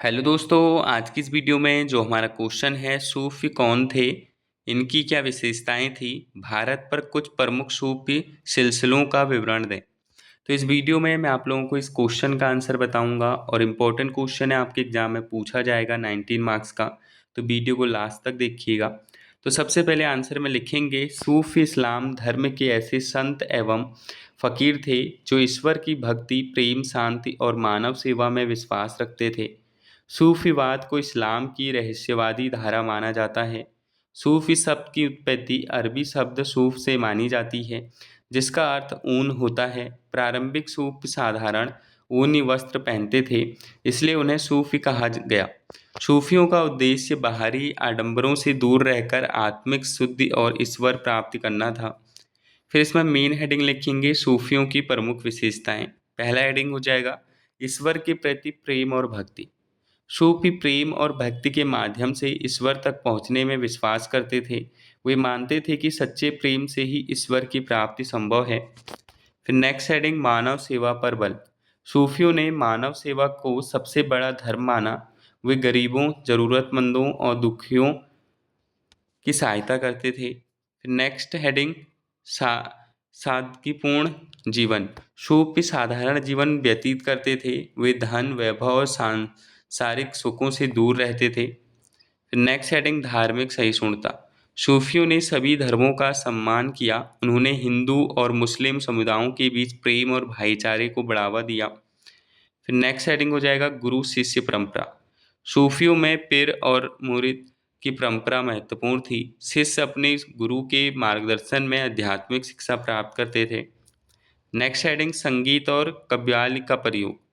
Hello दोस्तों, आज की इस वीडियो में जो हमारा क्वेश्चन है, सूफ़ी कौन थे, इनकी क्या विशेषताएं थी, भारत पर कुछ प्रमुख सूफ़ी सिलसिलों का विवरण दें। तो इस वीडियो में मैं आप लोगों को इस क्वेश्चन का आंसर बताऊंगा और इम्पोर्टेंट क्वेश्चन है, आपके एग्जाम में पूछा जाएगा 19 मार्क्स का। तो वीडियो को लास्ट तक देखिएगा। तो सबसे पहले आंसर में लिखेंगे, सूफ़ी इस्लाम धर्म के ऐसे संत एवं फ़कीर थे जो ईश्वर की भक्ति, प्रेम, शांति और मानव सेवा में विश्वास रखते थे। सूफीवाद को इस्लाम की रहस्यवादी धारा माना जाता है। सूफी शब्द की उत्पत्ति अरबी शब्द सूफ से मानी जाती है, जिसका अर्थ ऊन होता है। प्रारंभिक सूफी साधारण ऊनी वस्त्र पहनते थे, इसलिए उन्हें सूफी कहा गया। सूफियों का उद्देश्य बाहरी आडंबरों से दूर रहकर आत्मिक शुद्धि और ईश्वर प्राप्ति करना था। फिर इसमें मेन हेडिंग लिखेंगे, सूफियों की प्रमुख विशेषताएं। पहला हेडिंग हो जाएगा, ईश्वर के प्रति प्रेम और भक्ति। सूफी प्रेम और भक्ति के माध्यम से ईश्वर तक पहुंचने में विश्वास करते थे। वे मानते थे कि सच्चे प्रेम से ही ईश्वर की प्राप्ति संभव है। फिर नेक्स्ट हेडिंग, मानव सेवा पर बल। सूफियों ने मानव सेवा को सबसे बड़ा धर्म माना। वे गरीबों, जरूरतमंदों और दुखियों की सहायता करते थे। फिर नेक्स्ट हेडिंग, सा सादगीपूर्ण जीवन। सूफी साधारण जीवन व्यतीत करते थे। वे धन, वैभव और सांसारिक सुखों से दूर रहते थे। फिर नेक्स्ट हेडिंग, धार्मिक सहिष्णुता। सूफियों ने सभी धर्मों का सम्मान किया। उन्होंने हिंदू और मुस्लिम समुदायों के बीच प्रेम और भाईचारे को बढ़ावा दिया। फिर नेक्स्ट हेडिंग हो जाएगा, गुरु शिष्य परंपरा। सूफियों में पीर और मुरीद की परंपरा महत्वपूर्ण थी। शिष्य अपने गुरु के मार्गदर्शन में आध्यात्मिक शिक्षा प्राप्त करते थे। नेक्स्ट हेडिंग, संगीत और कव्वाली का प्रयोग।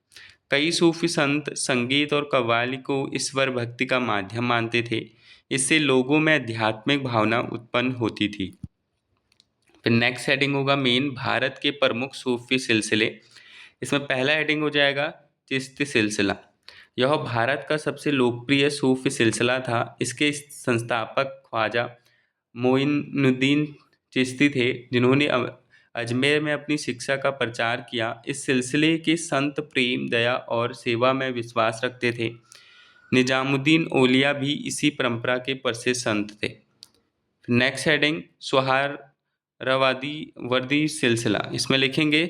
कई सूफी संत संगीत और कव्वाली को ईश्वर भक्ति का माध्यम मानते थे। इससे लोगों में आध्यात्मिक भावना उत्पन्न होती थी। फिर नेक्स्ट हेडिंग होगा मेन, भारत के प्रमुख सूफी सिलसिले। इसमें पहला हेडिंग हो जाएगा, चिश्ती सिलसिला। यह भारत का सबसे लोकप्रिय सूफी सिलसिला था। इसके संस्थापक ख्वाजा मोइनुद्दीन चिश्ती थे, जिन्होंने अजमेर में अपनी शिक्षा का प्रचार किया। इस सिलसिले के संत प्रेम, दया और सेवा में विश्वास रखते थे। निजामुद्दीन औलिया भी इसी परंपरा के प्रसिद्ध संत थे। नेक्स्ट हेडिंग, सुहरावादी वर्दी सिलसिला। इसमें लिखेंगे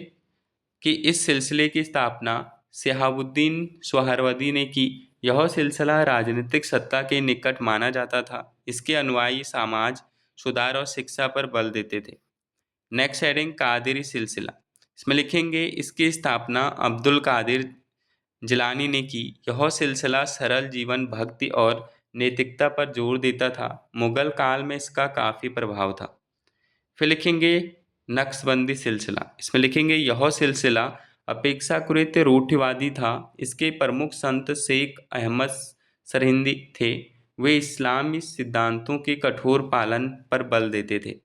कि इस सिलसिले की स्थापना शहाबुद्दीन सुहरावर्दी ने की। यह सिलसिला राजनीतिक सत्ता के निकट माना जाता था। इसके अनुयायी समाज सुधार और शिक्षा पर बल देते थे। नेक्स्ट हेडिंग, कादिरी सिलसिला। इसमें लिखेंगे, इसकी स्थापना अब्दुल कादिर जिलानी ने की। यह सिलसिला सरल जीवन, भक्ति और नैतिकता पर जोर देता था। मुगल काल में इसका काफ़ी प्रभाव था। फिर लिखेंगे नक्शबंदी सिलसिला। इसमें लिखेंगे, यह सिलसिला अपेक्षाकृत रूढ़िवादी था। इसके प्रमुख संत शेख अहमद सरहिंदी थे। वे इस्लामी सिद्धांतों के कठोर पालन पर बल देते थे।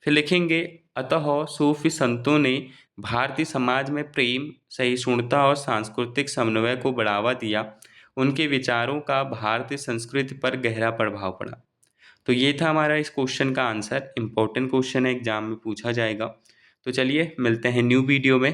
फिर लिखेंगे, अतः सूफी संतों ने भारतीय समाज में प्रेम, सहिष्णुता और सांस्कृतिक समन्वय को बढ़ावा दिया। उनके विचारों का भारतीय संस्कृति पर गहरा प्रभाव पड़ा। तो ये था हमारा इस क्वेश्चन का आंसर। इम्पोर्टेंट क्वेश्चन है, एग्जाम में पूछा जाएगा। तो चलिए मिलते हैं न्यू वीडियो में।